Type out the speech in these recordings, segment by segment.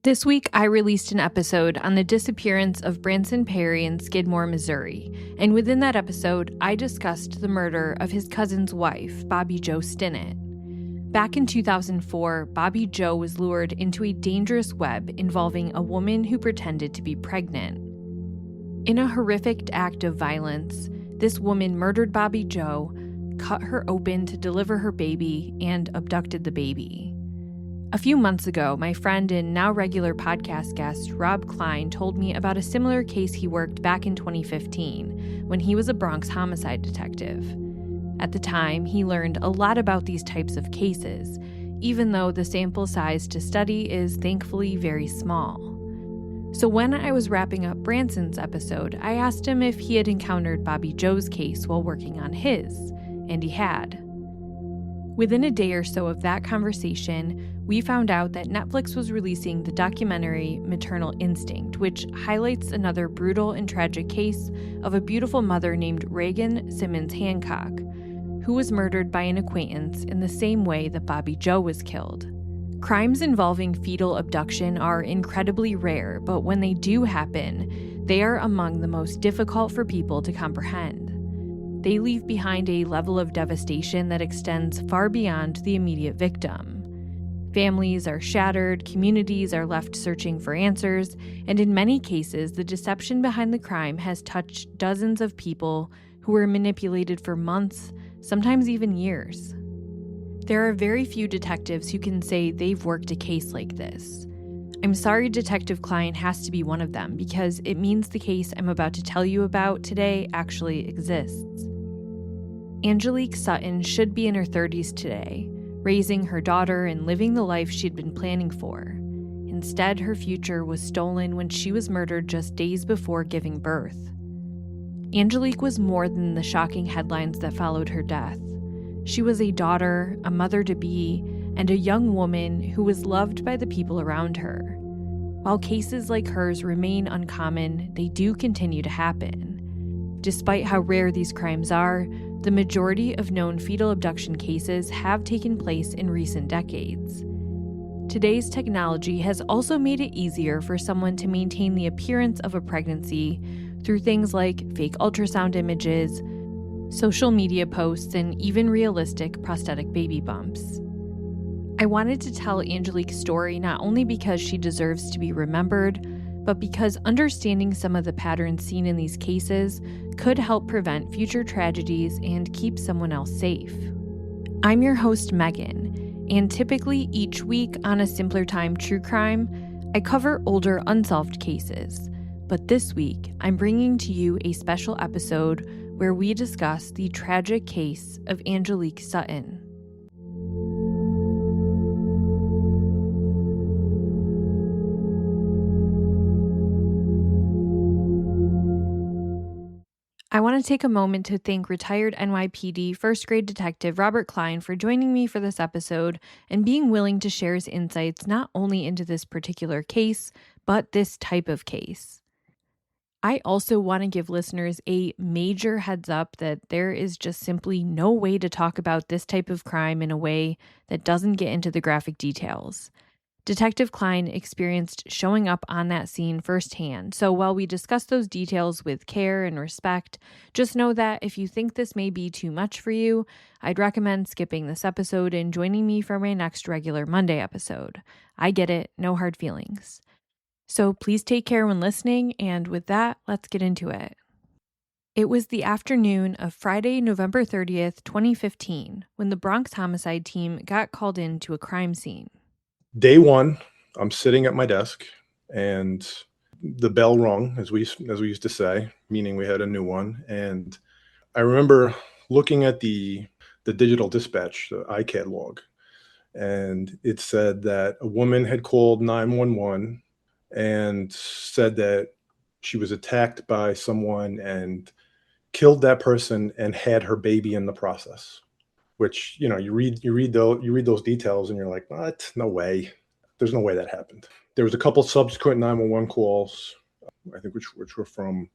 This week, I released an episode on the disappearance of Branson Perry in Skidmore, Missouri, and within that episode, I discussed the murder of his cousin's wife, Bobbie Jo Stinnett. Back in 2004, Bobbie Jo was lured into a dangerous web involving a woman who pretended to be pregnant. In a horrific act of violence, this woman murdered Bobbie Jo, cut her open to deliver her baby, and abducted the baby. A few months ago, my friend and now regular podcast guest, Klein, told me about a similar case he worked back in 2015 when he was a Bronx homicide detective. At the time, he learned a lot about these types of cases, even though the sample size to study is thankfully very small. So when I was wrapping up Branson's episode, I asked him if he had encountered Bobbie Jo's case while working on his, and he had. Within a day or so of that conversation, we found out that Netflix was releasing the documentary Maternal Instinct, which highlights another brutal and tragic case of a beautiful mother named Reagan Simmons Hancock, who was murdered by an acquaintance in the same way that Bobbie Jo was killed. Crimes involving fetal abduction are incredibly rare, but when they do happen, they are among the most difficult for people to comprehend. They leave behind a level of devastation that extends far beyond the immediate victim. Families are shattered, communities are left searching for answers, and in many cases, the deception behind the crime has touched dozens of people who were manipulated for months, sometimes even years. There are very few detectives who can say they've worked a case like this. I'm sorry Detective Klein has to be one of them, because it means the case I'm about to tell you about today actually exists. Angelikque Sutton should be in her 30s today, raising her daughter and living the life she'd been planning for. Instead, her future was stolen when she was murdered just days before giving birth. Angelikque was more than the shocking headlines that followed her death. She was a daughter, a mother-to-be, and a young woman who was loved by the people around her. While cases like hers remain uncommon, they do continue to happen. Despite how rare these crimes are, the majority of known fetal abduction cases have taken place in recent decades. Today's technology has also made it easier for someone to maintain the appearance of a pregnancy through things like fake ultrasound images, social media posts, and even realistic prosthetic baby bumps. I wanted to tell Angelikque's story not only because she deserves to be remembered, but because understanding some of the patterns seen in these cases could help prevent future tragedies and keep someone else safe. I'm your host, Megan, and typically each week on A Simpler Time True Crime, I cover older unsolved cases. But this week, I'm bringing to you a special episode where we discuss the tragic case of Angelikque Sutton. I want to take a moment to thank retired NYPD first grade detective Robert Klein for joining me for this episode and being willing to share his insights not only into this particular case, but this type of case. I also want to give listeners a major heads up that there is just simply no way to talk about this type of crime in a way that doesn't get into the graphic details. Detective Klein experienced showing up on that scene firsthand, so while we discuss those details with care and respect, just know that if you think this may be too much for you, I'd recommend skipping this episode and joining me for my next regular Monday episode. I get it, no hard feelings. So please take care when listening, and with that, let's get into it. It was the afternoon of Friday, November 30th, 2015, when the Bronx Homicide team got called in to a crime scene. Day one, I'm sitting at my desk, and the bell rung, as we used to say, meaning we had a new one. And I remember looking at the digital dispatch, the iCat log, and it said that a woman had called 911 and said that she was attacked by someone and killed that person and had her baby in the process. Which, you read those details and you're like, what? No way. There's no way that happened. There was a couple subsequent 911 calls, I think, which were from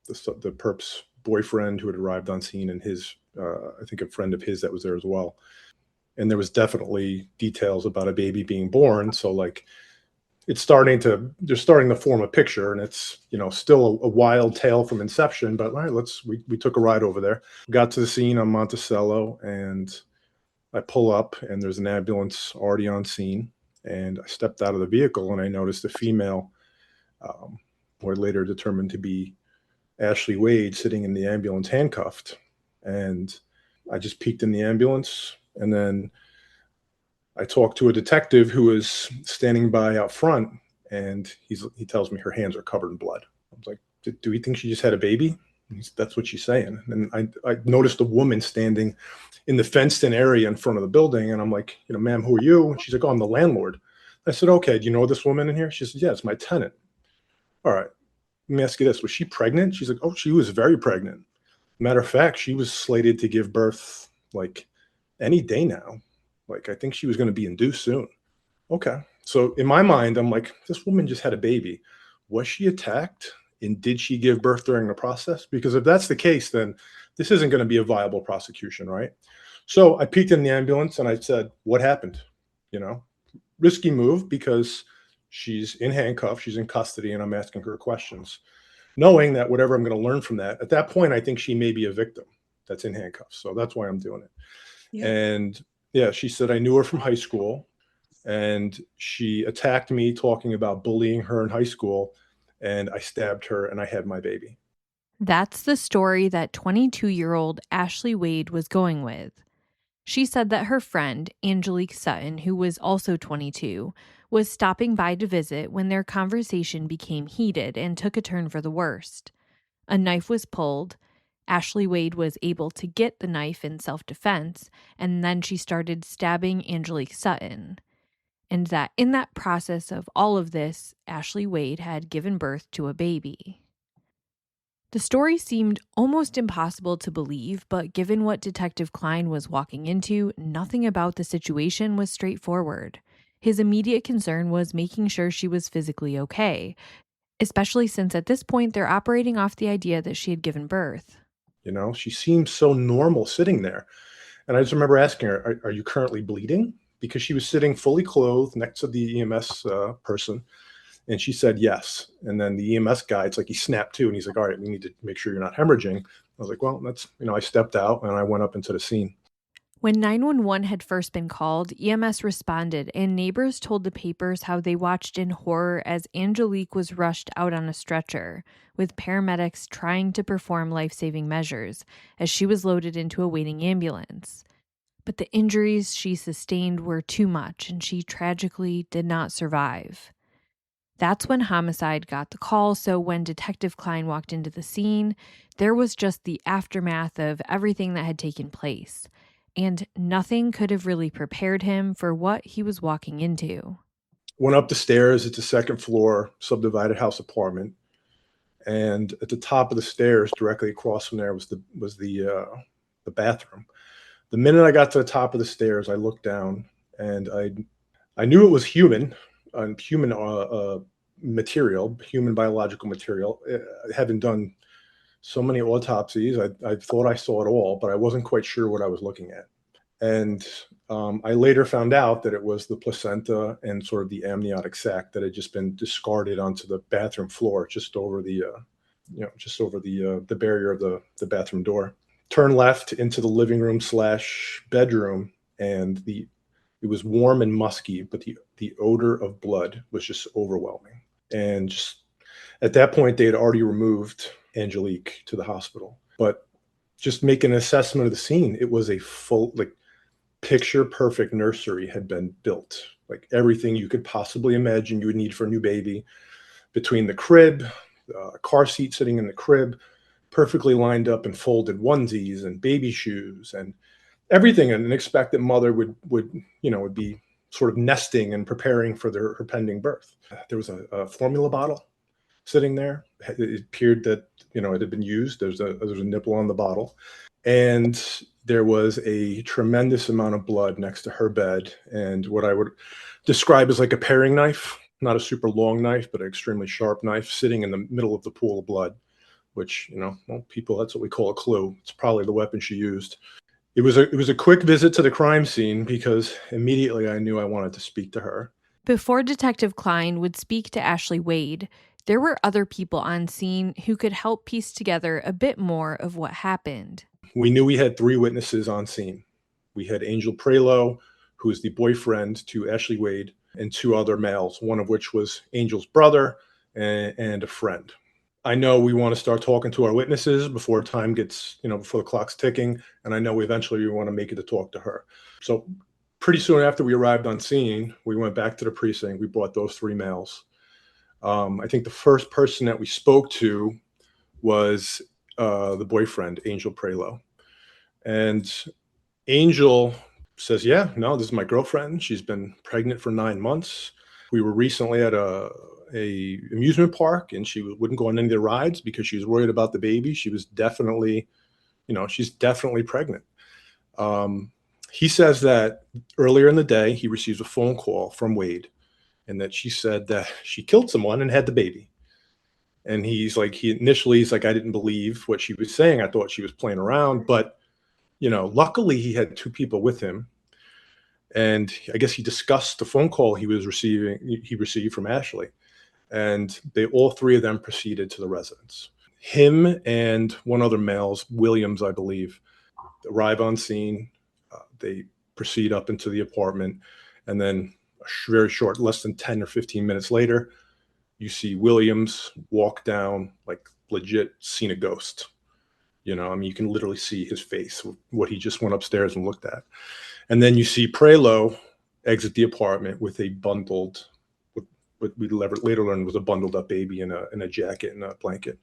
the perp's boyfriend who had arrived on scene, and his, I think, a friend of his that was there as well. And there was definitely details about a baby being born. So, like, they're starting to form a picture, and it's, still a wild tale from inception, but all right, we took a ride over there. Got to the scene on Monticello, and I pull up, and there's an ambulance already on scene. And I stepped out of the vehicle, and I noticed a female, who I later determined to be Ashley Wade, sitting in the ambulance handcuffed. And I just peeked in the ambulance, and then I talked to a detective who was standing by out front, and he tells me her hands are covered in blood. I was like, do we think she just had a baby? That's what she's saying. And I noticed a woman standing in the fenced-in area in front of the building, and I'm like, ma'am, who are you? And she's like, oh, I'm the landlord. I said, okay, do you know this woman in here? She said, yeah, it's my tenant. All right, let me ask you this. Was she pregnant? She's like, oh, she was very pregnant. Matter of fact, she was slated to give birth like any day now. Like, I think she was going to be induced soon. Okay. So in my mind, I'm like, this woman just had a baby. Was she attacked? And did she give birth during the process? Because if that's the case, then this isn't going to be a viable prosecution, right? So I peeked in the ambulance and I said, what happened? Risky move, because she's in handcuffs, she's in custody, and I'm asking her questions, knowing that whatever I'm going to learn from that, at that point, I think she may be a victim that's in handcuffs. So that's why I'm doing it. Yeah. And yeah, she said, I knew her from high school, and she attacked me talking about bullying her in high school, and I stabbed her, and I had my baby. That's the story that 22-year-old Ashley Wade was going with. She said that her friend, Angelikque Sutton, who was also 22, was stopping by to visit when their conversation became heated and took a turn for the worst. A knife was pulled. Ashley Wade was able to get the knife in self-defense, and then she started stabbing Angelikque Sutton. And that in that process of all of this, Ashley Wade had given birth to a baby. The story seemed almost impossible to believe, but given what Detective Klein was walking into, nothing about the situation was straightforward. His immediate concern was making sure she was physically okay, especially since at this point they're operating off the idea that she had given birth. She seemed so normal sitting there. And I just remember asking her, are you currently bleeding? Because she was sitting fully clothed next to the EMS person. And she said yes. And then the EMS guy, it's like he snapped to, and he's like, all right, we need to make sure you're not hemorrhaging. I was like, well, that's, I stepped out and I went up into the scene. When 911 had first been called, EMS responded, and neighbors told the papers how they watched in horror as Angelikque was rushed out on a stretcher, with paramedics trying to perform life-saving measures as she was loaded into a waiting ambulance. But the injuries she sustained were too much, and she tragically did not survive. That's when Homicide got the call, so when Detective Klein walked into the scene, there was just the aftermath of everything that had taken place. And nothing could have really prepared him for what he was walking into. Went up the stairs. It's a second floor subdivided house apartment. And at the top of the stairs, directly across from there, was the bathroom. The minute I got to the top of the stairs, I looked down, and I knew it was human material, human biological material. Having done so many autopsies, I thought I saw it all, but I wasn't quite sure what I was looking at. And I later found out that it was the placenta and sort of the amniotic sac that had just been discarded onto the bathroom floor, just over the barrier of the bathroom door. Turn left into the living room / bedroom, and it was warm and musky, but the odor of blood was just overwhelming. And just at that point, they had already removed Angelikque to the hospital. But just making an assessment of the scene, it was a full, picture perfect nursery had been built. Like everything you could possibly imagine you would need for a new baby, between the crib, car seat sitting in the crib, perfectly lined up and folded onesies and baby shoes and everything an expectant mother would be sort of nesting and preparing for her pending birth. There was a formula bottle sitting there. It appeared that it had been used. There's a nipple on the bottle, and there was a tremendous amount of blood next to her bed, and what I would describe as like a paring knife, not a super long knife, but an extremely sharp knife, sitting in the middle of the pool of blood. Which, people, that's what we call a clue. It's probably the weapon she used. It was a quick visit to the crime scene, because immediately I knew I wanted to speak to her. Before Detective Klein would speak to Ashley Wade, there were other people on scene who could help piece together a bit more of what happened. We knew we had 3 witnesses on scene. We had Angel Prelo, who is the boyfriend to Ashley Wade, and 2 other males, one of which was Angel's brother and a friend. I know we want to start talking to our witnesses before time gets, before the clock's ticking. And I know eventually we want to make it to talk to her. So pretty soon after we arrived on scene, we went back to the precinct. We brought those 3 males. I think the first person that we spoke to was the boyfriend, Angel Prelo. And Angel says, yeah, no, this is my girlfriend. She's been pregnant for 9 months. We were recently at a amusement park, and she wouldn't go on any of the rides because she was worried about the baby. She was definitely, she's definitely pregnant. He says that earlier in the day, he receives a phone call from Wade, and that she said that she killed someone and had the baby. And he's like, I didn't believe what she was saying. I thought she was playing around, but luckily he had 2 people with him. And I guess he discussed the phone call he received from Ashley. And all 3 of them proceeded to the residence. Him and one other male, Williams, I believe, arrive on scene. They proceed up into the apartment. And then very short, less than 10 or 15 minutes later, you see Williams walk down, like legit seen a ghost. You can literally see his face, what he just went upstairs and looked at. And then you see Prelo exit the apartment with a bundled, what we later learned was a bundled up baby in a jacket and a blanket.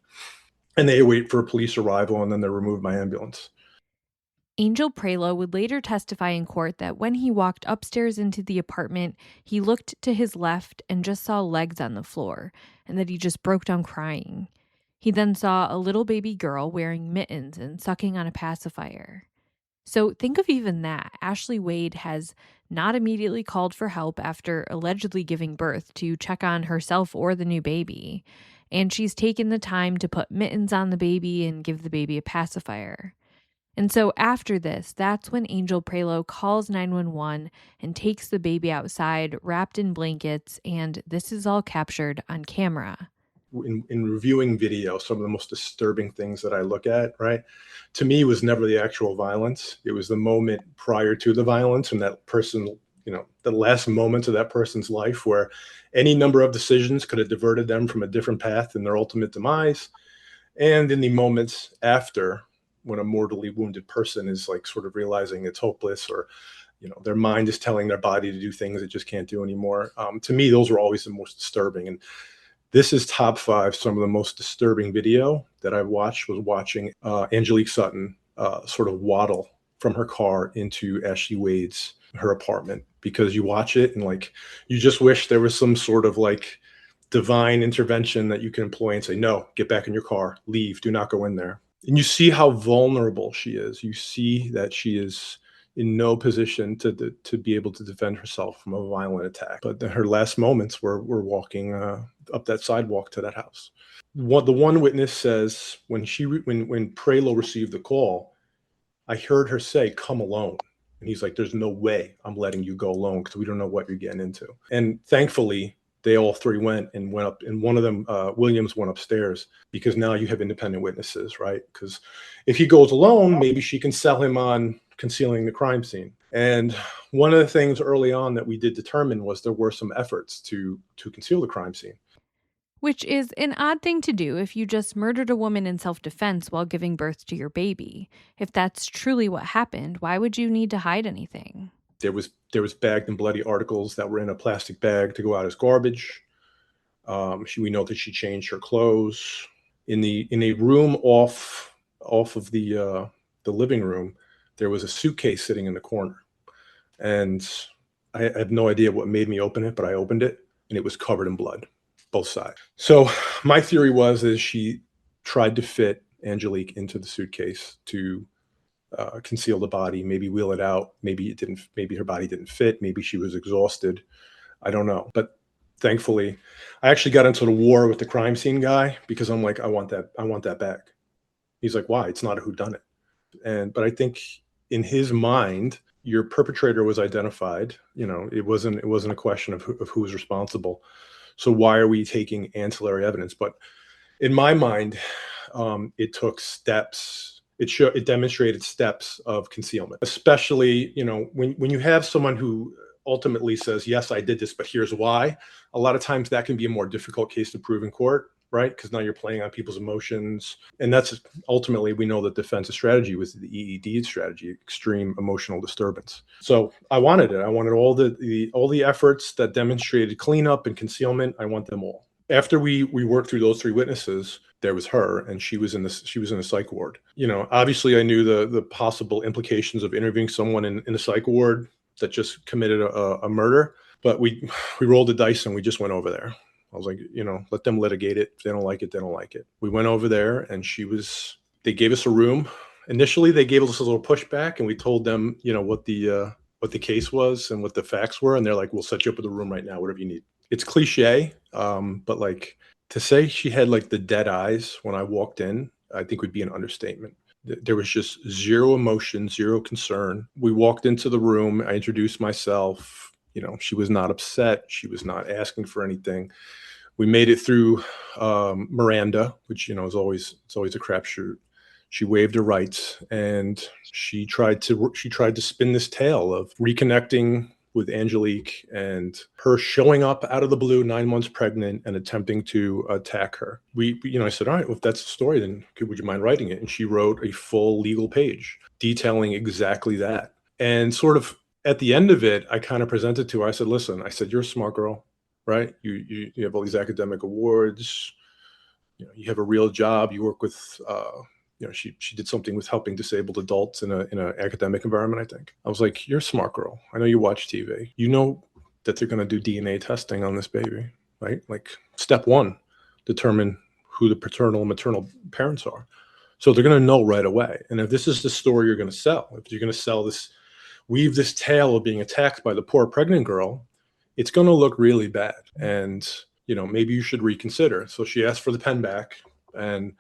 And they wait for a police arrival, and then they're removed by ambulance. Angel Prelo would later testify in court that when he walked upstairs into the apartment, he looked to his left and just saw legs on the floor, and that he just broke down crying. He then saw a little baby girl wearing mittens and sucking on a pacifier. So think of even that. Ashley Wade has not immediately called for help after allegedly giving birth to check on herself or the new baby. And she's taken the time to put mittens on the baby and give the baby a pacifier. And so after this, that's when Angel Prelo calls 911 and takes the baby outside wrapped in blankets, and this is all captured on camera. In reviewing video, some of the most disturbing things that I look at, right, to me was never the actual violence. It was the moment prior to the violence, and that person, the last moments of that person's life where any number of decisions could have diverted them from a different path in their ultimate demise. And in the moments after, when a mortally wounded person is like sort of realizing it's hopeless, or their mind is telling their body to do things it just can't do anymore. To me, those were always the most disturbing. And this is top 5. Some of the most disturbing video that I've watched was watching Angelikque Sutton sort of waddle from her car into Ashley Wade's, her apartment, because you watch it and like, you just wish there was some sort of like divine intervention that you can employ and say, no, get back in your car, leave, do not go in there. And you see how vulnerable she is. You see that she is in no position to be able to defend herself from a violent attack. But her last moments were walking up that sidewalk to that house. The one witness says when Prelo received the call, I heard her say, "Come alone." And he's like, "There's no way I'm letting you go alone because we don't know what you're getting into." And thankfully, they all 3 went up, and one of them, Williams, went upstairs, because now you have independent witnesses, right? Because if he goes alone, maybe she can sell him on concealing the crime scene. And one of the things early on that we did determine was there were some efforts to conceal the crime scene. Which is an odd thing to do if you just murdered a woman in self-defense while giving birth to your baby. If that's truly what happened, why would you need to hide anything? There was bagged and bloody articles that were in a plastic bag to go out as garbage. We know that she changed her clothes in a room off of the living room. There was a suitcase sitting in the corner, and I have no idea what made me open it, but I opened it, and it was covered in blood, both sides. So my theory was she tried to fit Angelikque into the suitcase to conceal the body, maybe wheel it out. Maybe it didn't. Maybe her body didn't fit. Maybe she was exhausted. I don't know. But thankfully, I actually got into the war with the crime scene guy, because I'm like, I want that back. He's like, why? It's not a whodunit. But I think in his mind, your perpetrator was identified. It wasn't a question of who was responsible. So why are we taking ancillary evidence? But in my mind, it took steps. It demonstrated steps of concealment, especially, when you have someone who ultimately says, yes, I did this, but here's why. A lot of times that can be a more difficult case to prove in court, right? Because now you're playing on people's emotions. And that's ultimately, we know that defensive strategy was the EED strategy, extreme emotional disturbance. So I wanted it. I wanted all the efforts that demonstrated cleanup and concealment. I want them all. After we worked through those three witnesses, there was her, and she was in a psych ward. Obviously I knew the possible implications of interviewing someone in a psych ward that just committed a murder, but we rolled the dice and we just went over there. I was like, let them litigate it. If they don't like it, they don't like it. We went over there, and they gave us a room. Initially, they gave us a little pushback, and we told them, what the case was and what the facts were. And they're like, we'll set you up with a room right now, whatever you need. It's cliche, but like, to say she had like the dead eyes when I walked in, I think would be an understatement. There was just zero emotion, zero concern. We walked into the room. I introduced myself. She was not upset. She was not asking for anything. We made it through Miranda, which, is always a crapshoot. She waived her rights, and she tried to spin this tale of reconnecting with Angelique and her showing up out of the blue 9 months pregnant and attempting to attack her. I said, all right, well, if that's the story, then would you mind writing it? And she wrote a full legal page detailing exactly that. And sort of at the end of it, I kind of presented to her. I said, listen, you're a smart girl, right? You have all these academic awards. You have a real job. You work with, she did something with helping disabled adults in an academic environment, I think. I was like, you're a smart girl. I know you watch TV. You know that they're going to do DNA testing on this baby, right? Like, step one, determine who the paternal and maternal parents are. So they're going to know right away. And if this is the story you're going to sell, if you're going to sell this, weave this tale of being attacked by the poor pregnant girl, it's going to look really bad. And, maybe you should reconsider. So she asked for the pen back, and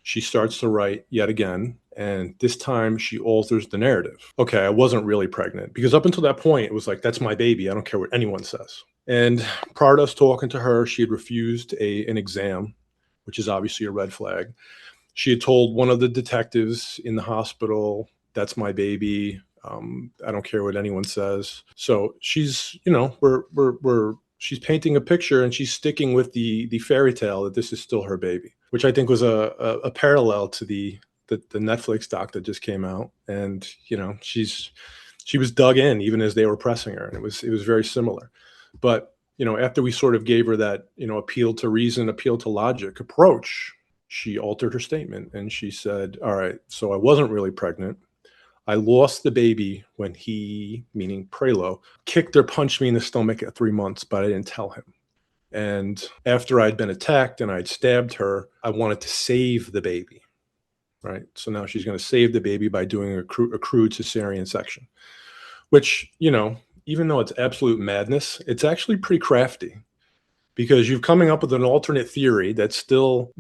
she starts to write yet again. And this time she alters the narrative. Okay, I wasn't really pregnant, because up until that point, it was like, that's my baby. I don't care what anyone says. And prior to us talking to her, she had refused an exam, which is obviously a red flag. She had told one of the detectives in the hospital, that's my baby. I don't care what anyone says. So she's, she's painting a picture, and she's sticking with the fairy tale that this is still her baby, which I think was a parallel to the Netflix doc that just came out. And, she was dug in even as they were pressing her, and it was very similar. But, after we sort of gave her that, appeal to reason, appeal to logic approach, she altered her statement, and she said, all right, so I wasn't really pregnant. I lost the baby when he, meaning Prelo, kicked or punched me in the stomach at 3 months, but I didn't tell him. And after I'd been attacked and I'd stabbed her, I wanted to save the baby, right? So now she's going to save the baby by doing a crude cesarean section, which, even though it's absolute madness, it's actually pretty crafty, because you're coming up with an alternate theory that still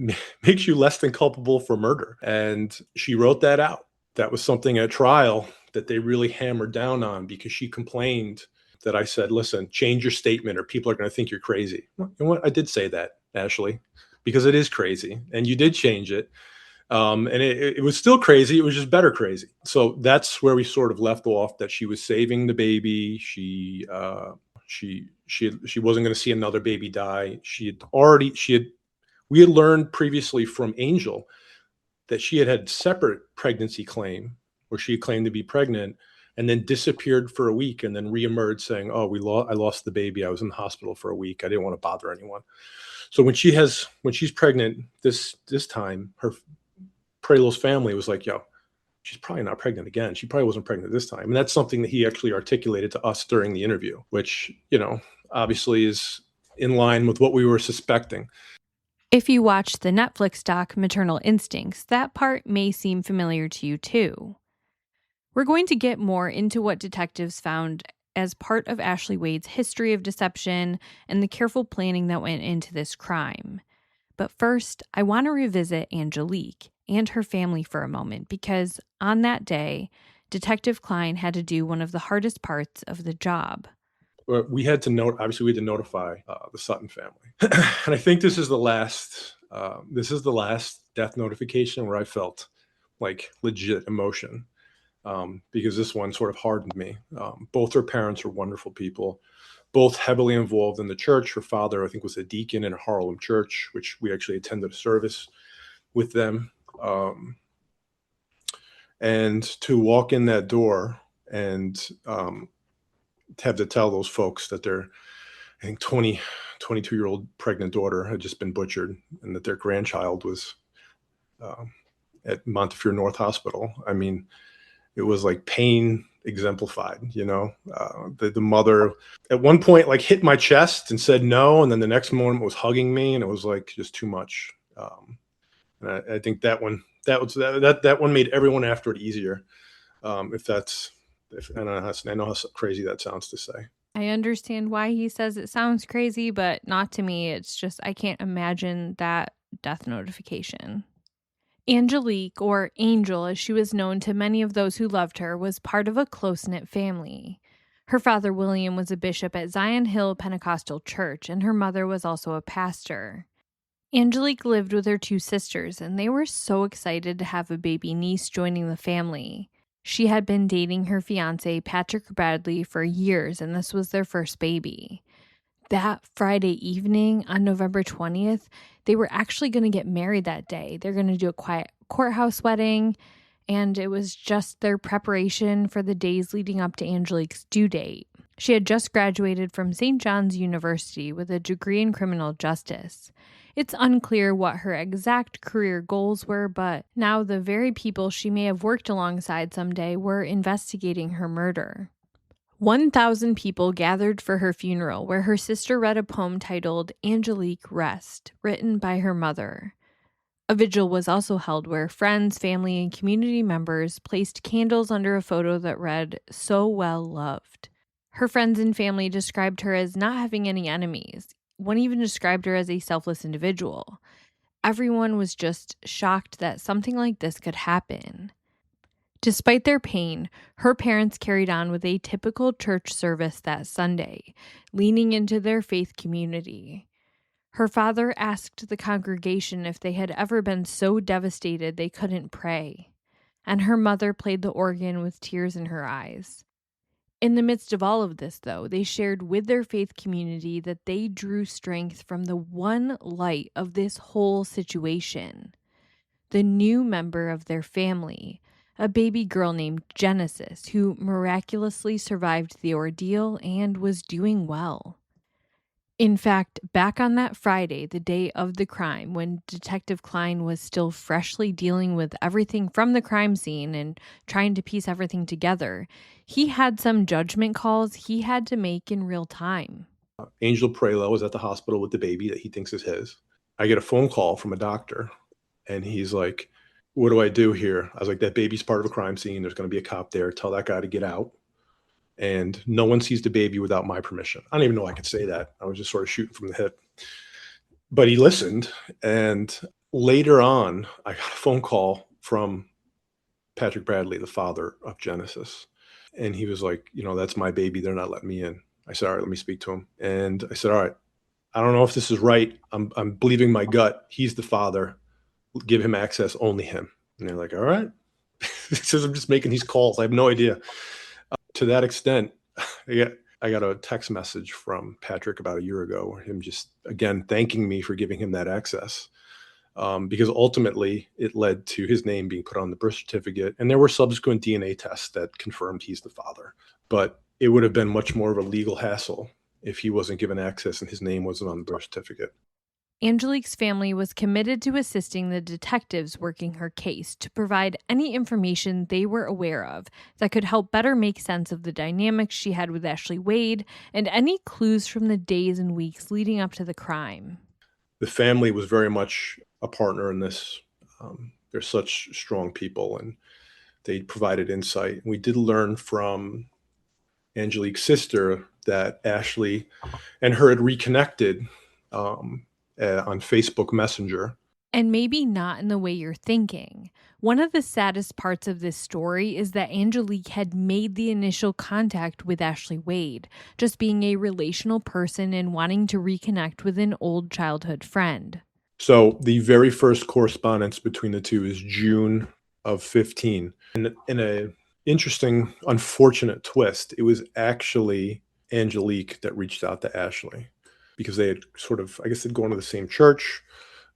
makes you less than culpable for murder. And she wrote that out. That was something at trial that they really hammered down on, because she complained that I said, listen, change your statement or people are going to think you're crazy. Well, you know what? I did say that, Ashley, because it is crazy, and you did change it. And it was still crazy. It was just better crazy. So that's where we sort of left off, that she was saving the baby. She wasn't going to see another baby die. We had learned previously from Angel that she had separate pregnancy claim, where she claimed to be pregnant and then disappeared for a week and then reemerged saying, oh, I lost the baby. I was in the hospital for a week. I didn't want to bother anyone. So when she's pregnant this time, her Prelo's family was like, yo, she's probably not pregnant again. She probably wasn't pregnant this time. And that's something that he actually articulated to us during the interview, which, obviously is in line with what we were suspecting. If you watched the Netflix doc Maternal Instincts, that part may seem familiar to you too. We're going to get more into what detectives found as part of Ashley Wade's history of deception and the careful planning that went into this crime. But first, I want to revisit Angelique and her family for a moment, because on that day, Detective Klein had to do one of the hardest parts of the job. We had to obviously we had to notify the Sutton family. And I think this is the last death notification where I felt like legit emotion, because this one sort of hardened me. Both her parents are wonderful people, both heavily involved in the church. Her father, I think, was a deacon in a Harlem church, which we actually attended a service with them. And to walk in that door and have to tell those folks that their, I think, 22-year-old pregnant daughter had just been butchered and that their grandchild was at Montefiore North Hospital. I mean, it was like pain exemplified, the mother at one point like hit my chest and said no. And then the next moment was hugging me, and it was like just too much. And I think that one made everyone after it easier. I know how crazy that sounds to say. I understand why he says it sounds crazy, but not to me. It's just, I can't imagine that death notification. Angelikque, or Angel as she was known to many of those who loved her, was part of a close-knit family. Her father, William, was a bishop at Zion Hill Pentecostal Church, and her mother was also a pastor. Angelikque lived with her 2 sisters, and they were so excited to have a baby niece joining the family. She had been dating her fiancé, Patrick Bradley, for years, and this was their first baby. That Friday evening on November 20th, they were actually going to get married that day. They're going to do a quiet courthouse wedding, and it was just their preparation for the days leading up to Angelikque's due date. She had just graduated from St. John's University with a degree in criminal justice. It's unclear what her exact career goals were, but now the very people she may have worked alongside someday were investigating her murder. 1,000 people gathered for her funeral, where her sister read a poem titled Angelikque Rest, written by her mother. A vigil was also held where friends, family, and community members placed candles under a photo that read, "So well loved." Her friends and family described her as not having any enemies. One even described her as a selfless individual. Everyone was just shocked that something like this could happen. Despite their pain, her parents carried on with a typical church service that Sunday, leaning into their faith community. Her father asked the congregation if they had ever been so devastated they couldn't pray, and her mother played the organ with tears in her eyes. In the midst of all of this, though, they shared with their faith community that they drew strength from the one light of this whole situation: the new member of their family, a baby girl named Genesis, who miraculously survived the ordeal and was doing well. In fact, back on that Friday, the day of the crime, when Detective Klein was still freshly dealing with everything from the crime scene and trying to piece everything together, he had some judgment calls he had to make in real time. Angel Prelo is at the hospital with the baby that he thinks is his. I get a phone call from a doctor, and he's like, "What do I do here?" I was like, "That baby's part of a crime scene. There's going to be a cop there. Tell that guy to get out. And no one sees the baby without my permission." I don't even know I could say that. I was just sort of shooting from the hip. But he listened. And later on, I got a phone call from Patrick Bradley, the father of Genesis. And he was like, "That's my baby. They're not letting me in." I said, "All right, let me speak to him." And I said, "All right, I don't know if this is right. I'm believing my gut. He's the father. Give him access, only him." And they're like, "All right." He says, "I'm just making these calls. I have no idea." To that extent, I got a text message from Patrick about a year ago, him just, again, thanking me for giving him that access. Because ultimately it led to his name being put on the birth certificate. And there were subsequent DNA tests that confirmed he's the father. But it would have been much more of a legal hassle if he wasn't given access and his name wasn't on the birth certificate. Angelikque's family was committed to assisting the detectives working her case to provide any information they were aware of that could help better make sense of the dynamics she had with Ashley Wade and any clues from the days and weeks leading up to the crime. The family was very much a partner in this. They're such strong people, and they provided insight. We did learn from Angelique's sister that Ashley and her had reconnected on Facebook Messenger. And maybe not in the way you're thinking. One of the saddest parts of this story is that Angelique had made the initial contact with Ashley Wade, just being a relational person and wanting to reconnect with an old childhood friend. So the very first correspondence between the two is June of 15. And in a interesting, unfortunate twist, it was actually Angelique that reached out to Ashley because they had sort of, I guess they'd gone to the same church.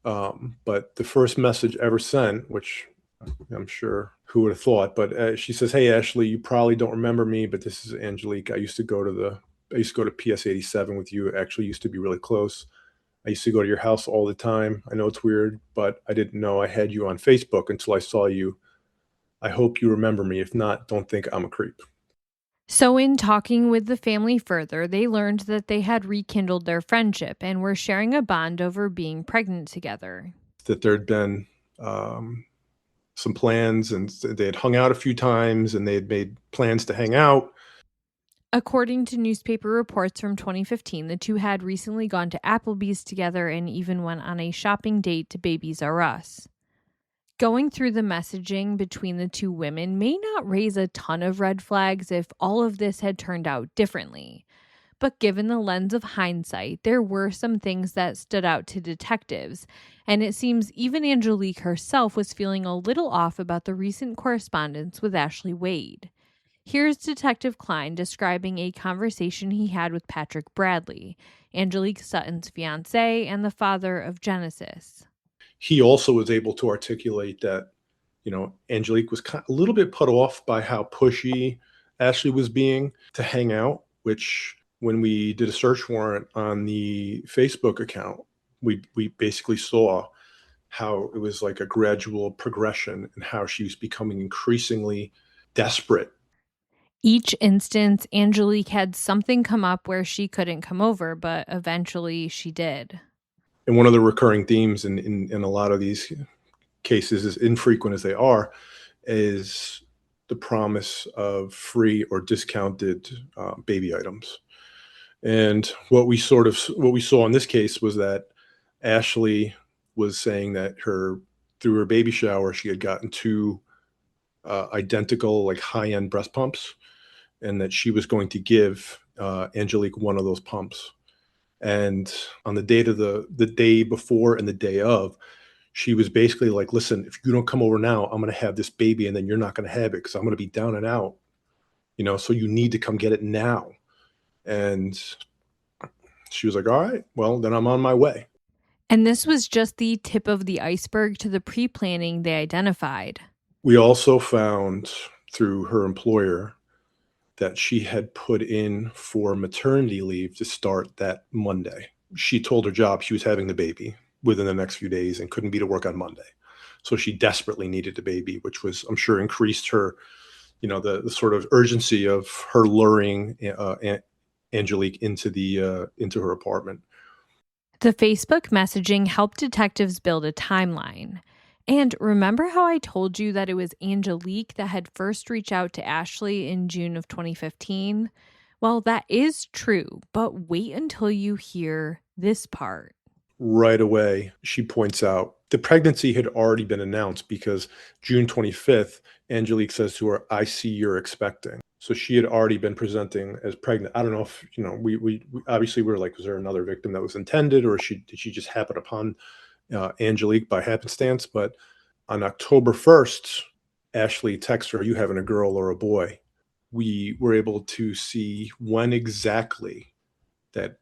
But the first message ever sent, which I'm sure who would have thought, but she says, "Hey, Ashley, you probably don't remember me, but this is Angelique. I used to go to PS 87 with you. Actually used to be really close. I used to go to your house all the time. I know it's weird, but I didn't know I had you on Facebook until I saw you. I hope you remember me. If not, don't think I'm a creep." So, in talking with the family further, they learned that they had rekindled their friendship and were sharing a bond over being pregnant together. That there'd been some plans, and they had hung out a few times, and they had made plans to hang out. According to newspaper reports from 2015, the two had recently gone to Applebee's together and even went on a shopping date to Babies R Us. Going through the messaging between the two women may not raise a ton of red flags if all of this had turned out differently. But given the lens of hindsight, there were some things that stood out to detectives, and it seems even Angelique herself was feeling a little off about the recent correspondence with Ashley Wade. Here's Detective Klein describing a conversation he had with Patrick Bradley, Angelikque Sutton's fiancé and the father of Genesis. He also was able to articulate that, Angelique was a little bit put off by how pushy Ashley was being to hang out, which when we did a search warrant on the Facebook account, we basically saw how it was like a gradual progression and how she was becoming increasingly desperate. Each instance, Angelique had something come up where she couldn't come over, but eventually she did. And one of the recurring themes in a lot of these cases, as infrequent as they are, is the promise of free or discounted baby items. And what we saw in this case was that Ashley was saying that through her baby shower, she had gotten two identical, like high-end breast pumps, and that she was going to give Angelique one of those pumps. And on the day before and the day of, she was basically like, "Listen, if you don't come over now, I'm going to have this baby, and then you're not going to have it because I'm going to be down and out. So you need to come get it now." And she was like, "All right, well, then I'm on my way." And this was just the tip of the iceberg to the pre planning they identified. We also found through her employer that she had put in for maternity leave to start that Monday. She told her job she was having the baby within the next few days and couldn't be to work on Monday. So she desperately needed the baby, which was, I'm sure, increased her, the sort of urgency of her luring Angelique into her apartment. The Facebook messaging helped detectives build a timeline. And remember how I told you that it was Angelique that had first reached out to Ashley in June of 2015? Well, that is true, but wait until you hear this part. Right away, she points out the pregnancy had already been announced because June 25th, Angelique says to her, "I see you're expecting." So she had already been presenting as pregnant. I don't know if, we obviously we were like, was there another victim that was intended, or did she just happen upon Angelique by happenstance? But on October 1st, Ashley texts her, "Are you having a girl or a boy?" We were able to see when exactly that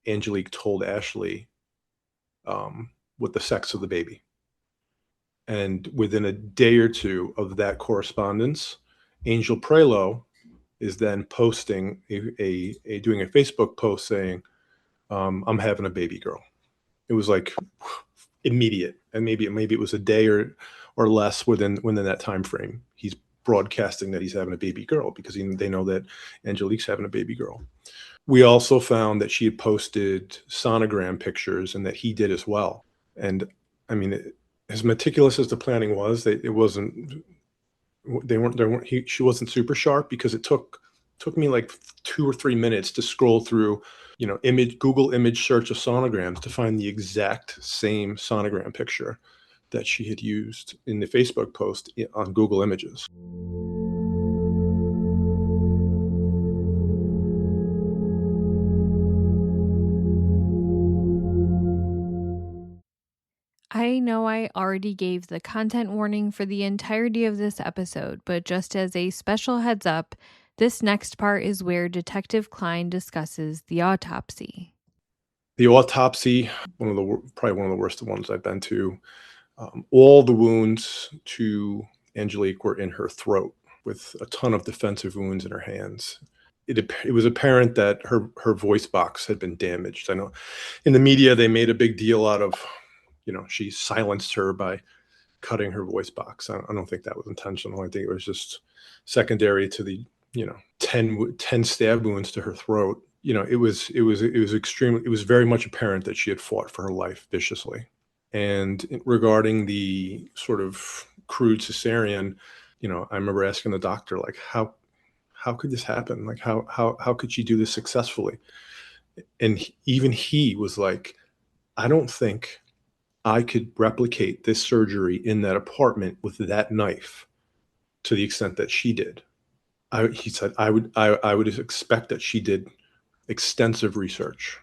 Angelique told Ashley with the sex of the baby. And within a day or two of that correspondence, Angel Prelo is then posting doing a Facebook post saying, "I'm having a baby girl." It was like immediate, and maybe it was a day or less within that time frame. He's broadcasting that he's having a baby girl because they know that Angelique's having a baby girl. We also found that she had posted sonogram pictures and that he did as well. And I mean, as meticulous as the planning was, she wasn't super sharp because it took me like 2 or 3 minutes to scroll through Google image search of sonograms to find the exact same sonogram picture that she had used in the Facebook post on Google Images. I know I already gave the content warning for the entirety of this episode, but just as a special heads up, this next part is where Detective Klein discusses the autopsy. The autopsy, probably one of the worst ones I've been to. All the wounds to Angelique were in her throat, with a ton of defensive wounds in her hands. It was apparent that her voice box had been damaged. I know in the media they made a big deal out of, she silenced her by cutting her voice box. I don't think that was intentional. I think it was just secondary to the 10 stab wounds to her throat. It was very much apparent that she had fought for her life viciously. And regarding the sort of crude cesarean, I remember asking the doctor, like, how could this happen? Like, how could she do this successfully? And even he was like, I don't think I could replicate this surgery in that apartment with that knife to the extent that she did. He said, I would expect that she did extensive research.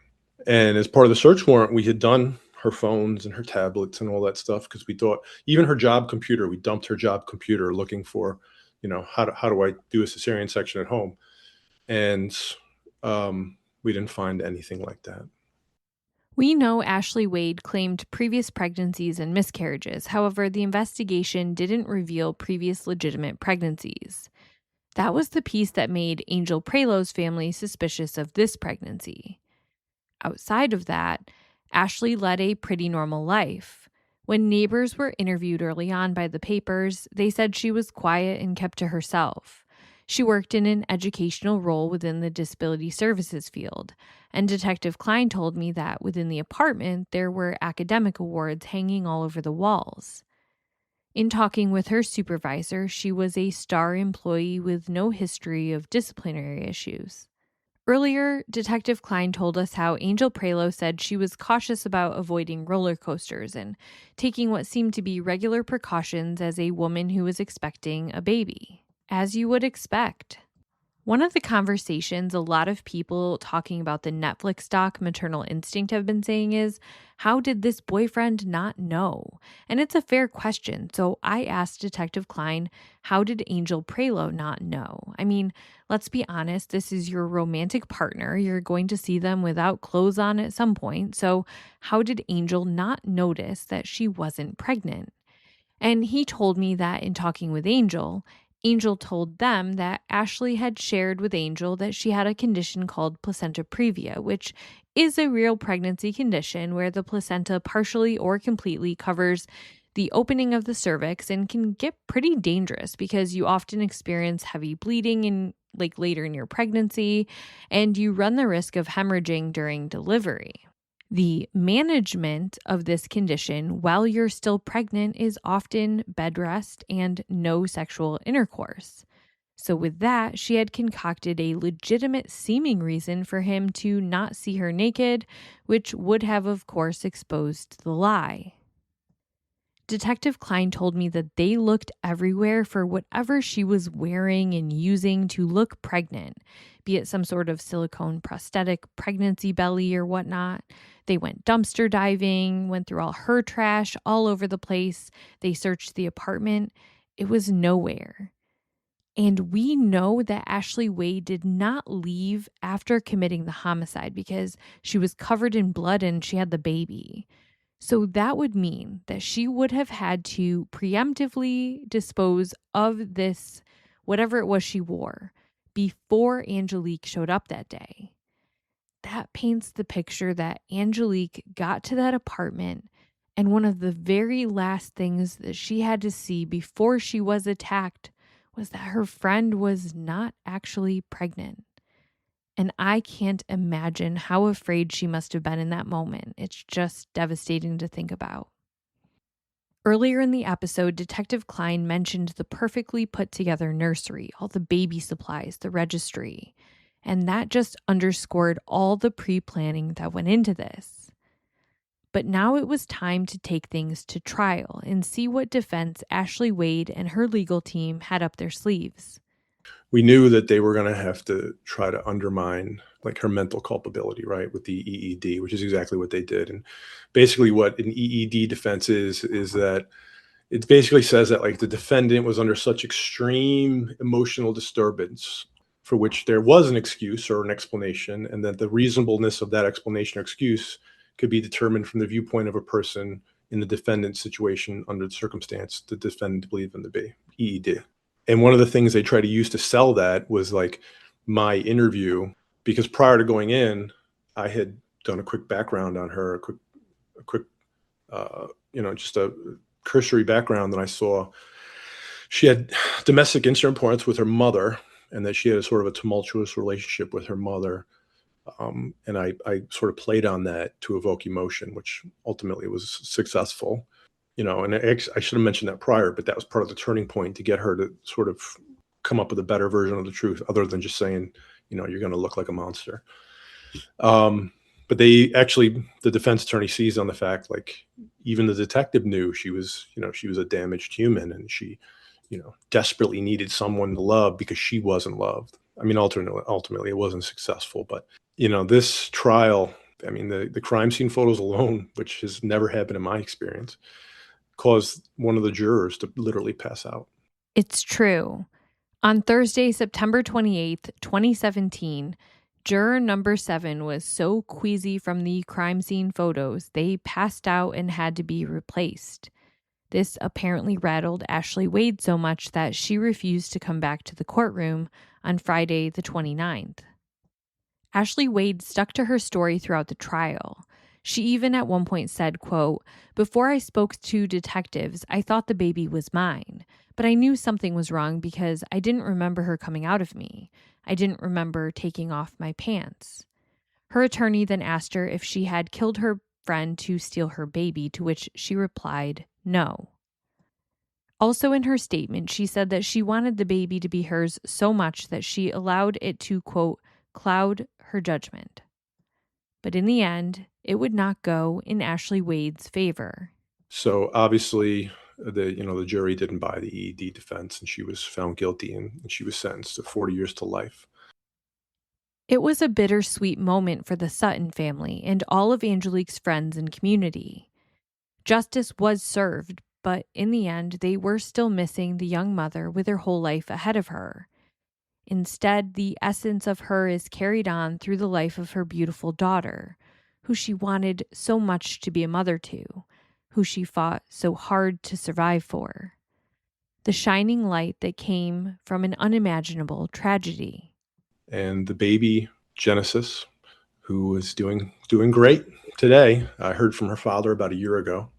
And as part of the search warrant, we had done her phones and her tablets and all that stuff, because we thought even her job computer, we dumped her job computer looking for, how do I do a cesarean section at home? And we didn't find anything like that. We know Ashley Wade claimed previous pregnancies and miscarriages. However, the investigation didn't reveal previous legitimate pregnancies. That was the piece that made Angel Prelow's family suspicious of this pregnancy. Outside of that, Ashley led a pretty normal life. When neighbors were interviewed early on by the papers, they said she was quiet and kept to herself. She worked in an educational role within the disability services field, and Detective Klein told me that within the apartment there were academic awards hanging all over the walls. In talking with her supervisor, she was a star employee with no history of disciplinary issues. Earlier, Detective Klein told us how Angel Prelow said she was cautious about avoiding roller coasters and taking what seemed to be regular precautions as a woman who was expecting a baby. As you would expect. One of the conversations a lot of people talking about the Netflix doc Maternal Instinct have been saying is, how did this boyfriend not know? And it's a fair question, so I asked Detective Klein, how did Angel Prelow not know? I mean, let's be honest, this is your romantic partner. You're going to see them without clothes on at some point, so how did Angel not notice that she wasn't pregnant? And he told me that in talking with Angel told them that Ashley had shared with Angel that she had a condition called placenta previa, which is a real pregnancy condition where the placenta partially or completely covers the opening of the cervix and can get pretty dangerous because you often experience heavy bleeding in later in your pregnancy, and you run the risk of hemorrhaging during delivery. The management of this condition while you're still pregnant is often bed rest and no sexual intercourse. So with that, she had concocted a legitimate seeming reason for him to not see her naked, which would have, of course, exposed the lie. Detective Klein told me that they looked everywhere for whatever she was wearing and using to look pregnant, be it some sort of silicone prosthetic pregnancy belly or whatnot. They went dumpster diving, went through all her trash all over the place. They searched the apartment. It was nowhere. And we know that Ashley Wade did not leave after committing the homicide because she was covered in blood and she had the baby. So that would mean that she would have had to preemptively dispose of this, whatever it was she wore, before Angelique showed up that day. That paints the picture that Angelique got to that apartment, and one of the very last things that she had to see before she was attacked was that her friend was not actually pregnant. And I can't imagine how afraid she must have been in that moment. It's just devastating to think about. Earlier in the episode, Detective Klein mentioned the perfectly put together nursery, all the baby supplies, the registry. and that just underscored all the pre-planning that went into this. But now it was time to take things to trial and see what defense Ashley Wade and her legal team had up their sleeves. We knew that they were going to have to try to undermine like her mental culpability, right, with the EED, which is exactly what they did. And basically what an EED defense is that it basically says that like the defendant was under such extreme emotional disturbance for which there was an excuse or an explanation, and that the reasonableness of that explanation or excuse could be determined from the viewpoint of a person in the defendant's situation under the circumstance the defendant believed them to be, EED. And one of the things they tried to use to sell that was like my interview, because prior to going in, I had done a quick background on her, a quick, just a cursory background. And I saw she had domestic intercourse with her mother, and that she had a sort of a tumultuous relationship with her mother. And I sort of played on that to evoke emotion, which ultimately was successful. And I should have mentioned that prior, but that was part of the turning point to get her to sort of come up with a better version of the truth, other than just saying, you're going to look like a monster. But the defense attorney seized on the fact, like, even the detective knew she was a damaged human, and she, desperately needed someone to love because she wasn't loved. I mean, ultimately it wasn't successful, but, this trial, I mean, the crime scene photos alone, which has never happened in my experience, caused one of the jurors to literally pass out. It's true. On Thursday, September 28th, 2017, juror number 7 was so queasy from the crime scene photos, they passed out and had to be replaced. This apparently rattled Ashley Wade so much that she refused to come back to the courtroom on Friday, the 29th. Ashley Wade stuck to her story throughout the trial. She even at one point said, quote, "Before I spoke to detectives, I thought the baby was mine, but I knew something was wrong because I didn't remember her coming out of me. I didn't remember taking off my pants." Her attorney then asked her if she had killed her friend to steal her baby, to which she replied, no. Also in her statement, she said that she wanted the baby to be hers so much that she allowed it to, quote, cloud her judgment. But in the end, it would not go in Ashley Wade's favor. So obviously the jury didn't buy the EED defense, and she was found guilty, and she was sentenced to 40 years to life. It was a bittersweet moment for the Sutton family and all of Angelique's friends and community. Justice was served, but in the end, they were still missing the young mother with her whole life ahead of her. Instead, the essence of her is carried on through the life of her beautiful daughter, who she wanted so much to be a mother to, who she fought so hard to survive for. The shining light that came from an unimaginable tragedy. And the baby, Genesis, who is doing great today. I heard from her father about a year ago.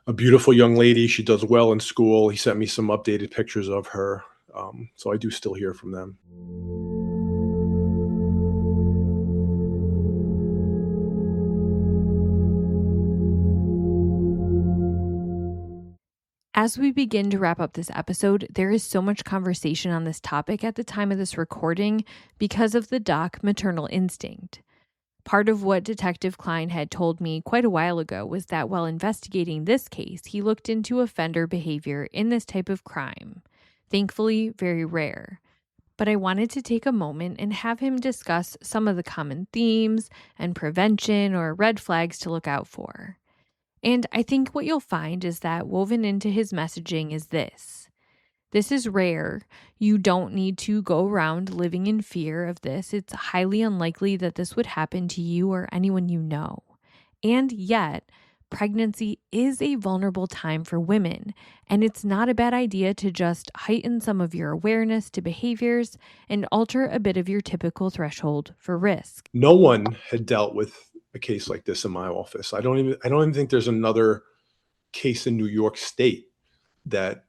A beautiful young lady. She does well in school. He sent me some updated pictures of her. So I do still hear from them. As we begin to wrap up this episode, there is so much conversation on this topic at the time of this recording because of the doc Maternal Instinct. Part of what Detective Klein had told me quite a while ago was that while investigating this case, he looked into offender behavior in this type of crime. Thankfully, very rare. But I wanted to take a moment and have him discuss some of the common themes and prevention or red flags to look out for. And I think what you'll find is that woven into his messaging is this. This is rare. You don't need to go around living in fear of this. It's highly unlikely that this would happen to you or anyone you know. And yet, pregnancy is a vulnerable time for women, and it's not a bad idea to just heighten some of your awareness to behaviors and alter a bit of your typical threshold for risk. No one had dealt with a case like this in my office. I don't even think there's another case in New York State that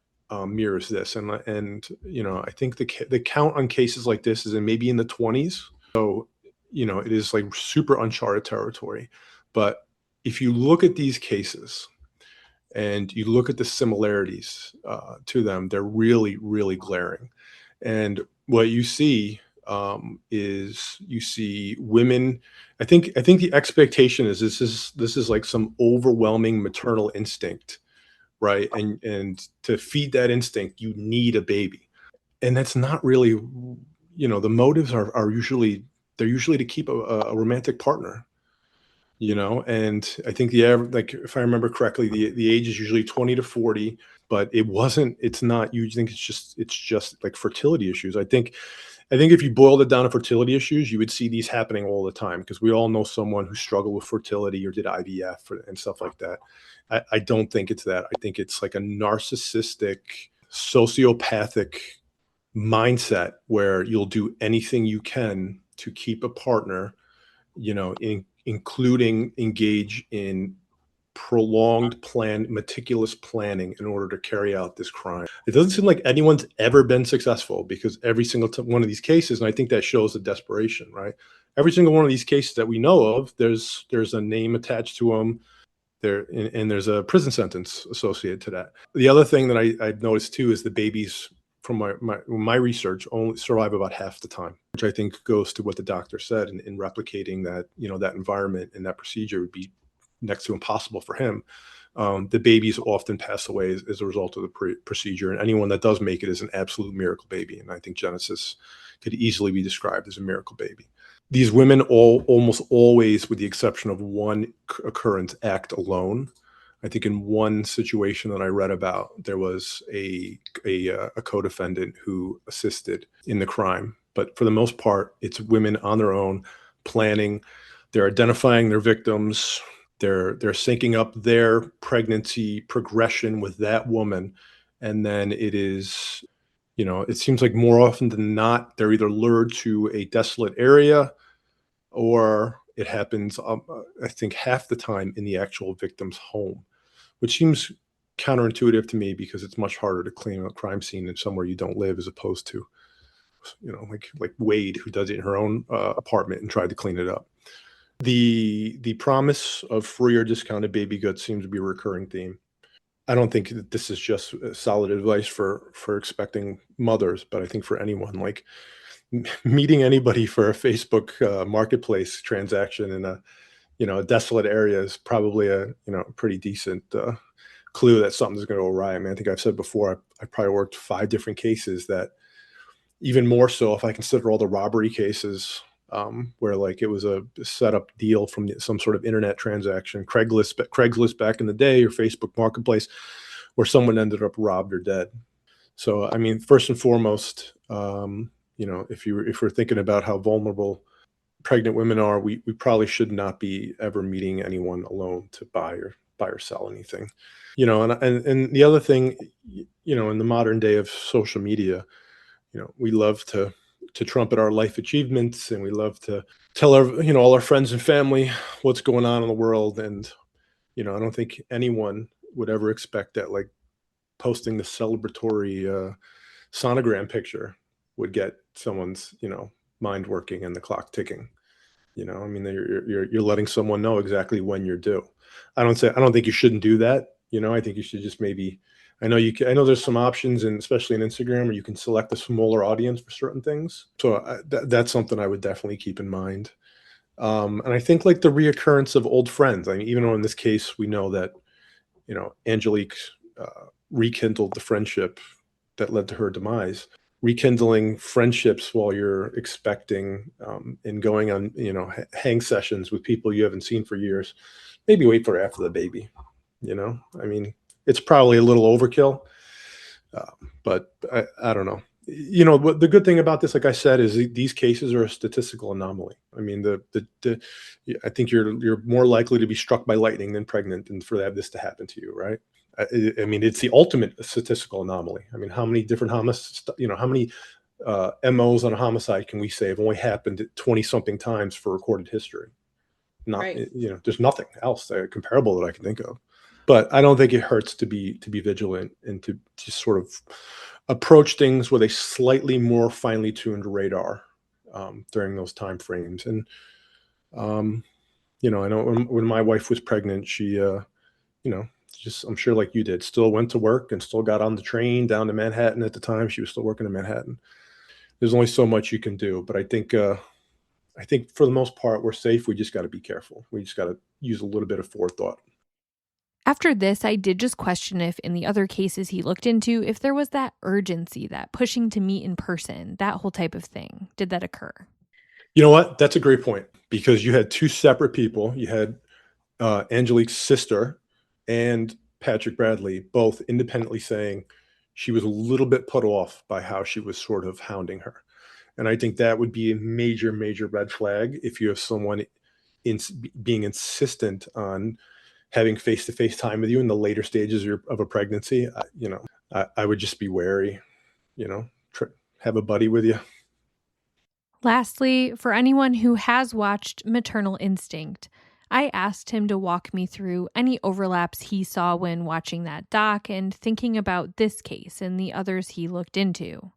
mirrors this. And I think the count on cases like this is maybe in the 20s. So, it is like super uncharted territory. But if you look at these cases and you look at the similarities to them, they're really, really glaring. And what you see is you see women. I think the expectation is this is like some overwhelming maternal instinct, right? And to feed that instinct, you need a baby, and that's not really, the motives are usually they're usually to keep a romantic partner, and I think the average, like if I remember correctly, the age is usually 20 to 40, but it's not, you think it's just like fertility issues. I think if you boiled it down to fertility issues, you would see these happening all the time because we all know someone who struggled with fertility or did IVF and stuff like that. I don't think it's that. I think it's like a narcissistic, sociopathic mindset where you'll do anything you can to keep a partner, including engage in prolonged meticulous planning in order to carry out this crime. It doesn't seem like anyone's ever been successful because every single one of these cases, and I think that shows the desperation, right? Every single one of these cases that we know of, there's a name attached to them there, and there's a prison sentence associated to that. The other thing that I noticed too is the babies from my research only survive about half the time, which I think goes to what the doctor said in replicating that, that environment and that procedure would be next to impossible for him. The babies often pass away as a result of the procedure, and anyone that does make it is an absolute miracle baby. And I think Genesis could easily be described as a miracle baby. These women almost always, with the exception of one occurrence, act alone. I think in one situation that I read about, there was a co-defendant who assisted in the crime. But for the most part, it's women on their own, planning. They're identifying their victims. They're syncing up their pregnancy progression with that woman. And then it is, it seems like more often than not, they're either lured to a desolate area or it happens, I think half the time in the actual victim's home, which seems counterintuitive to me because it's much harder to clean a crime scene in somewhere you don't live as opposed to, like Wade, who does it in her own apartment and tried to clean it up. The promise of free or discounted baby goods seems to be a recurring theme. I don't think that this is just solid advice for expecting mothers, but I think for anyone, like meeting anybody for a Facebook marketplace transaction in a desolate area is probably a pretty decent clue that something's going to go awry. I mean, I think I've said before, I probably worked 5 different cases that, even more so if I consider all the robbery cases, where like it was a setup deal from some sort of internet transaction, Craigslist back in the day, or Facebook Marketplace, where someone ended up robbed or dead. So, I mean, first and foremost, if we're thinking about how vulnerable pregnant women are, we probably should not be ever meeting anyone alone to buy or sell anything. And the other thing, in the modern day of social media, we love to trumpet our life achievements, and we love to tell all our friends and family what's going on in the world. And, I don't think anyone would ever expect that, like, posting the celebratory sonogram picture would get someone's, mind working and the clock ticking. I mean, you're letting someone know exactly when you're due. I don't think you shouldn't do that. I think you should just maybe, I know there's some options, and especially in Instagram, where you can select a smaller audience for certain things. So that's something I would definitely keep in mind. And I think, like, the reoccurrence of old friends. I mean, even though in this case we know that, Angelique rekindled the friendship that led to her demise. Rekindling friendships while you're expecting, and going on, hang sessions with people you haven't seen for years. Maybe wait for after the baby. I mean, it's probably a little overkill, but I don't know. What the good thing about this, like I said, is these cases are a statistical anomaly. I mean, I think you're more likely to be struck by lightning than pregnant, and for this to happen to you, right? I mean, it's the ultimate statistical anomaly. I mean, how many different how many MOs on a homicide can we say have only happened 20 something times for recorded history? Not, Right. There's nothing else comparable that I can think of. But I don't think it hurts to be vigilant and to sort of approach things with a slightly more finely tuned radar during those time frames. And I know when my wife was pregnant, she just, I'm sure like you did, still went to work and still got on the train down to Manhattan. At the time, she was still working in Manhattan. there's only so much you can do. But I think for the most part, we're safe. We just got to be careful. We just got to use a little bit of forethought. After this, I did just question if in the other cases he looked into, if there was that urgency, that pushing to meet in person, that whole type of thing. Did that occur? You know what? That's a great point, because you had two separate people. You had Angelikque's sister and Patrick Bradley both independently saying she was a little bit put off by how she was sort of hounding her. And I think that would be a major, major red flag if you have someone being insistent on having face-to-face time with you in the later stages of a pregnancy. I would just be wary, have a buddy with you. Lastly, for anyone who has watched Maternal Instinct, I asked him to walk me through any overlaps he saw when watching that doc and thinking about this case and the others he looked into.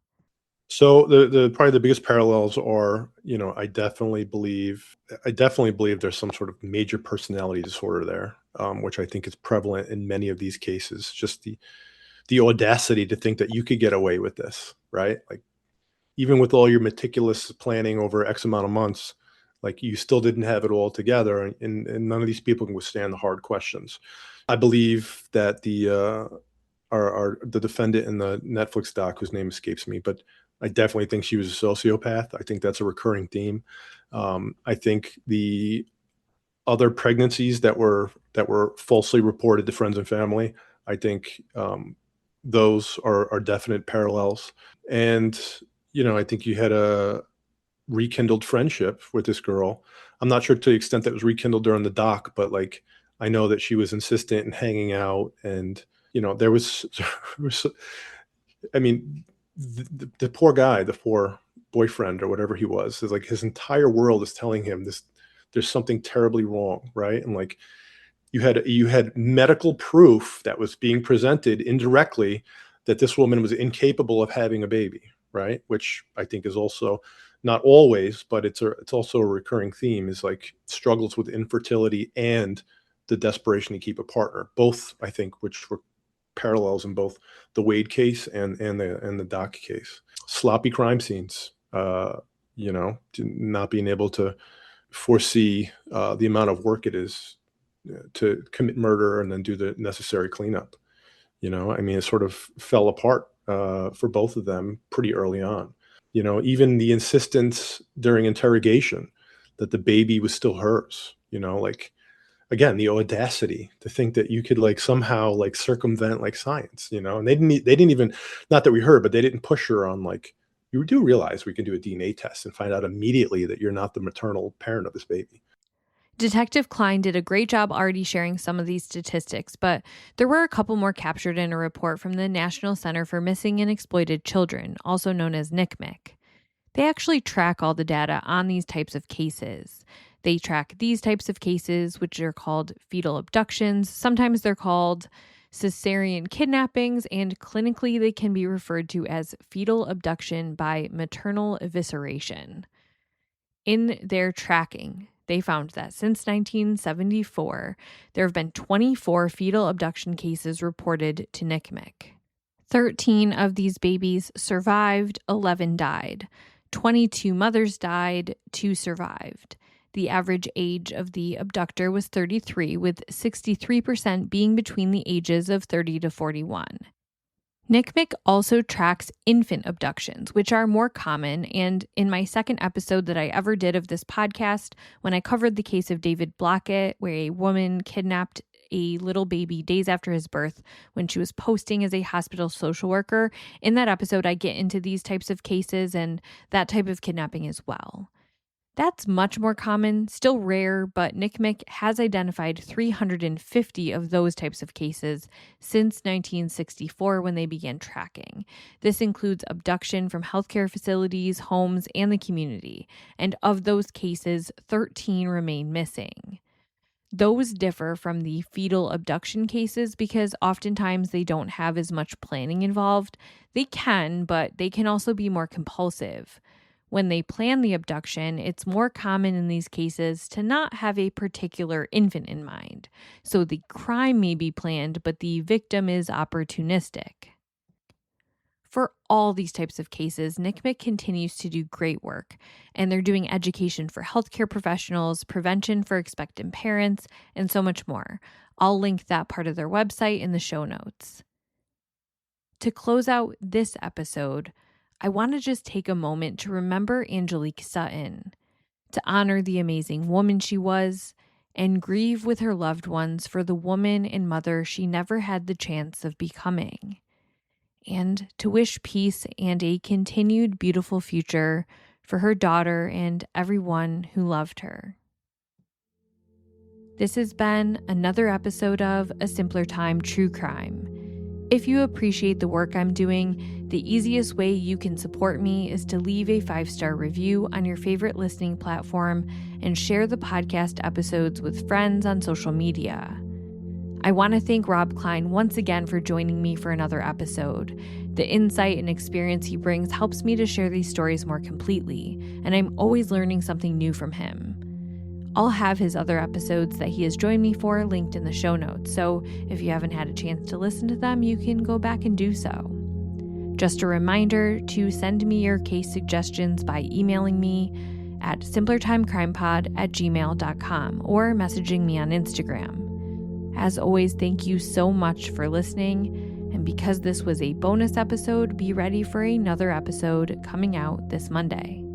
So the probably the biggest parallels are, I definitely believe there's some sort of major personality disorder there, which I think is prevalent in many of these cases. Just the audacity to think that you could get away with this, right? Like, even with all your meticulous planning over X amount of months, like, you still didn't have it all together, and none of these people can withstand the hard questions. I believe that the defendant in the Netflix doc, whose name escapes me, but I definitely think she was a sociopath. I think that's a recurring theme. I think the other pregnancies that were falsely reported to friends and family, I think those are definite parallels. And I think you had a rekindled friendship with this girl. I'm not sure to the extent that was rekindled during the doc, but like, I know that she was insistent in hanging out, and there was I mean, the poor guy, the poor boyfriend or whatever he was, is like, his entire world is telling him this, there's something terribly wrong, right? And like, you had medical proof that was being presented indirectly that this woman was incapable of having a baby, right? Which I think is also, not always, but it's also a recurring theme, is like struggles with infertility and the desperation to keep a partner. Both, I think, which were parallels in both the Wade case and the Doc case. Sloppy crime scenes, not being able to foresee the amount of work it is to commit murder and then do the necessary cleanup. It sort of fell apart for both of them pretty early on. Even the insistence during interrogation that the baby was still hers, like, again, the audacity to think that you could like somehow like circumvent like science, and they didn't even, not that we heard, but they didn't push her on like, you do realize we can do a DNA test and find out immediately that you're not the maternal parent of this baby. Detective Klein did a great job already sharing some of these statistics, but there were a couple more captured in a report from the National Center for Missing and Exploited Children, also known as NCMEC. They actually track all the data on these types of cases. They track these types of cases, which are called fetal abductions. Sometimes they're called cesarean kidnappings, and clinically they can be referred to as fetal abduction by maternal evisceration. In their tracking, they found that since 1974, there have been 24 fetal abduction cases reported to NCMEC. 13 of these babies survived, 11 died. 22 mothers died, 2 survived. The average age of the abductor was 33, with 63% being between the ages of 30 to 41. NCMEC also tracks infant abductions, which are more common, and in my second episode that I ever did of this podcast, when I covered the case of David Blackett, where a woman kidnapped a little baby days after his birth when she was posting as a hospital social worker, in that episode I get into these types of cases and that type of kidnapping as well. That's much more common, still rare, but NCMEC has identified 350 of those types of cases since 1964 when they began tracking. This includes abduction from healthcare facilities, homes, and the community. And of those cases, 13 remain missing. Those differ from the fetal abduction cases because oftentimes they don't have as much planning involved. They can, but they can also be more compulsive. When they plan the abduction, it's more common in these cases to not have a particular infant in mind. So the crime may be planned, but the victim is opportunistic. For all these types of cases, NCMEC continues to do great work, and they're doing education for healthcare professionals, prevention for expectant parents, and so much more. I'll link that part of their website in the show notes. To close out this episode, I want to just take a moment to remember Angelikque Sutton, to honor the amazing woman she was, and grieve with her loved ones for the woman and mother she never had the chance of becoming, and to wish peace and a continued beautiful future for her daughter and everyone who loved her. This has been another episode of A Simpler Time True Crime. If you appreciate the work I'm doing, the easiest way you can support me is to leave a 5-star review on your favorite listening platform and share the podcast episodes with friends on social media. I want to thank Rob Klein once again for joining me for another episode. The insight and experience he brings helps me to share these stories more completely, and I'm always learning something new from him. I'll have his other episodes that he has joined me for linked in the show notes, so if you haven't had a chance to listen to them, you can go back and do so. Just a reminder to send me your case suggestions by emailing me at simplertimecrimepod@gmail.com or messaging me on Instagram. As always, thank you so much for listening, and because this was a bonus episode, be ready for another episode coming out this Monday.